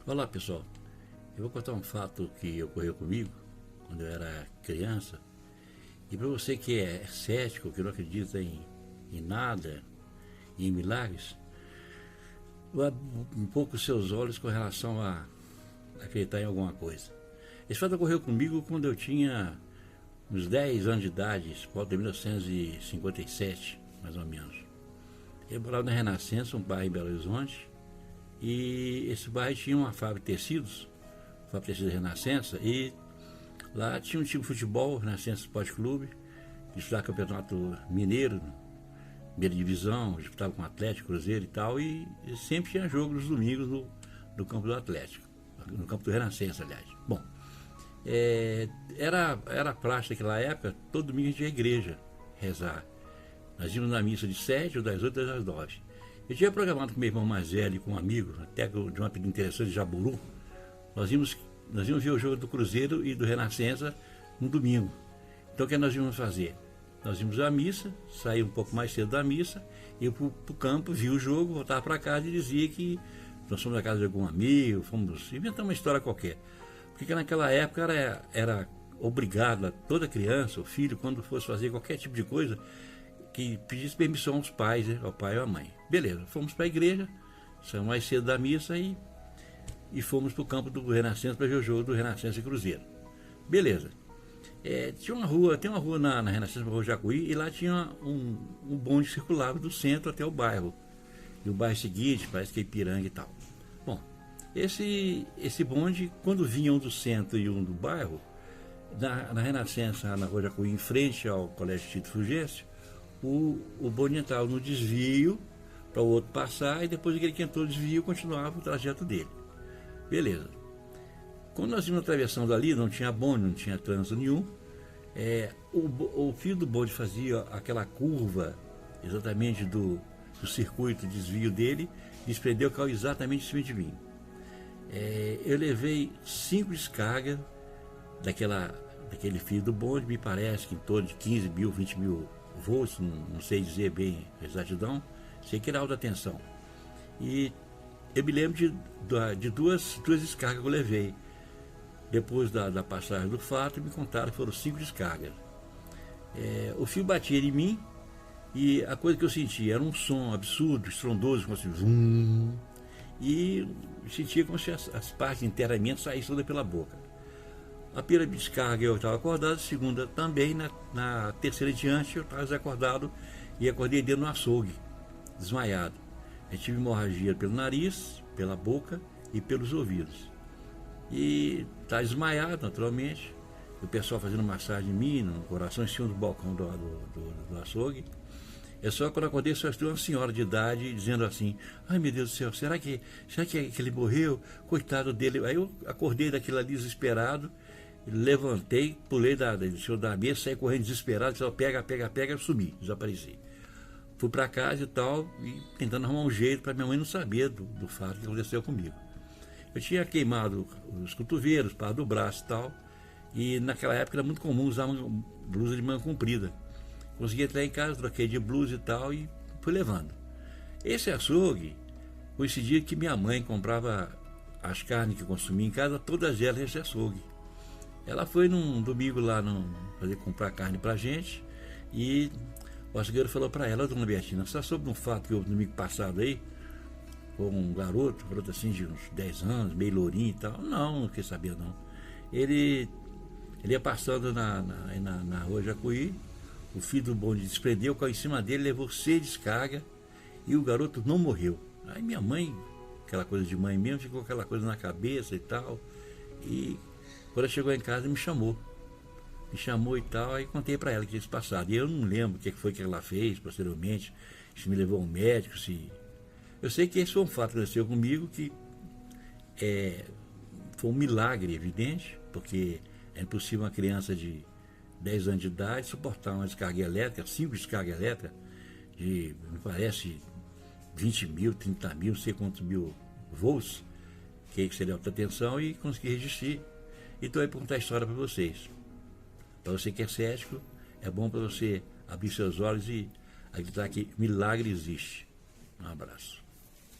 Olá pessoal, eu vou contar um fato que ocorreu comigo quando eu era criança. E para você que é cético, que não acredita em nada, em milagres, abra um pouco os seus olhos com relação a acreditar em alguma coisa. Esse fato ocorreu comigo quando eu tinha uns 10 anos de idade, por volta de 1957, mais ou menos. Eu morava na Renascença, um bairro em Belo Horizonte, e esse bairro tinha uma fábrica de tecidos, fábrica de tecidos Renascença, e lá tinha um time de futebol, Renascença Esporte Clube, disputava campeonato mineiro, primeira divisão, disputava com Atlético, Cruzeiro e tal, e sempre tinha jogo nos domingos no campo do Atlético, no campo do Renascença, aliás. Bom, era praxe naquela época, todo domingo a gente ia à igreja rezar. Nós íamos na missa de 7, ou das 8 às 9. Eu tinha programado com meu irmão mais velho e com um amigo, até de uma apelido interessante de Jaburu. Nós íamos ver o jogo do Cruzeiro e do Renascença no domingo. Então o que nós íamos fazer? Nós íamos à missa, saía um pouco mais cedo da missa, ia para o campo, via o jogo, voltava para casa e dizia que nós fomos na casa de algum amigo, fomos inventar uma história qualquer. Porque naquela época era obrigado a toda criança, o filho, quando fosse fazer qualquer tipo de coisa, que pedisse permissão aos pais, né? Ao pai ou à mãe. Beleza, fomos para a igreja, saímos mais cedo da missa e fomos para o campo do Renascença para ver o jogo do Renascença e Cruzeiro. Beleza. Tem uma rua na Renascença, na Rua Jacuí, e lá tinha um bonde que circulava do centro até o bairro. E o bairro seguinte, parece que é Ipiranga e tal. Bom, esse bonde, quando vinha um do centro e um do bairro, na Renascença, na Rua Jacuí, em frente ao Colégio Tito Fulgêncio, o bonde entrava no desvio para o outro passar, e depois aquele que entrou no desvio continuava o trajeto dele. Beleza. Quando nós íamos atravessando ali, não tinha bonde, não tinha trânsito nenhum. O fio do bonde fazia aquela curva exatamente do circuito de desvio dele, desprendeu, caiu exatamente em cima de mim. Eu levei 5 descargas daquele fio do bonde, me parece que em torno de 15 mil, 20 mil volts, não sei dizer bem a exatidão, sei que era alta tensão. E eu me lembro de duas descargas que eu levei. Depois da passagem do fato, me contaram que foram 5 descargas. O fio batia em mim e a coisa que eu sentia era um som absurdo, estrondoso, como assim, vum, e sentia como se as partes inteiramente saíssem toda pela boca. A primeira descarga eu estava acordado, a segunda também, na terceira em diante eu estava desacordado e acordei dentro do açougue, desmaiado. Eu tive hemorragia pelo nariz, pela boca e pelos ouvidos. E estava desmaiado, naturalmente. O pessoal fazendo massagem em mim, no coração, em cima do balcão do açougue. Só quando eu acordei, só estou uma senhora de idade dizendo assim: ai meu Deus do céu, será que ele morreu? Coitado dele. Aí eu acordei daquilo ali desesperado, levantei, pulei da mesa, saí correndo desesperado, disse: pega, eu sumi, desapareci. Fui para casa e tal, e tentando arrumar um jeito para minha mãe não saber do fato que aconteceu comigo. Eu tinha queimado os cotovelos, parte do braço e tal, e naquela época era muito comum usar uma blusa de manga comprida. Consegui entrar em casa, troquei de blusa e tal, e fui levando. Esse açougue coincidia que minha mãe comprava as carnes que consumia em casa, todas elas nesse açougue. Ela foi num domingo lá comprar carne pra gente, e o açougueiro falou para ela: dona Bertina, você soube de um fato que houve no domingo passado aí? Com um garoto assim de uns 10 anos, meio lourinho e tal. Não fiquei sabendo não. Ele ia passando na Rua Jacuí, o fio do bonde desprendeu, caiu em cima dele, levou 6 descargas e o garoto não morreu. Aí minha mãe, aquela coisa de mãe mesmo, ficou aquela coisa na cabeça e tal. E quando ela chegou em casa, me chamou e tal, aí contei para ela que tinha se passado. E eu não lembro o que foi que ela fez posteriormente, se me levou a um médico, se... Eu sei que esse foi um fato que aconteceu comigo, que foi um milagre evidente, porque é impossível uma criança de 10 anos de idade suportar uma descarga elétrica, 5 descargas elétricas, de, me parece, 20 mil, 30 mil, não sei quantos mil volts, que seria alta tensão, e conseguir resistir. Então eu vou contar a história para vocês. Para você que é cético, é bom para você abrir seus olhos e acreditar que milagre existe. Um abraço.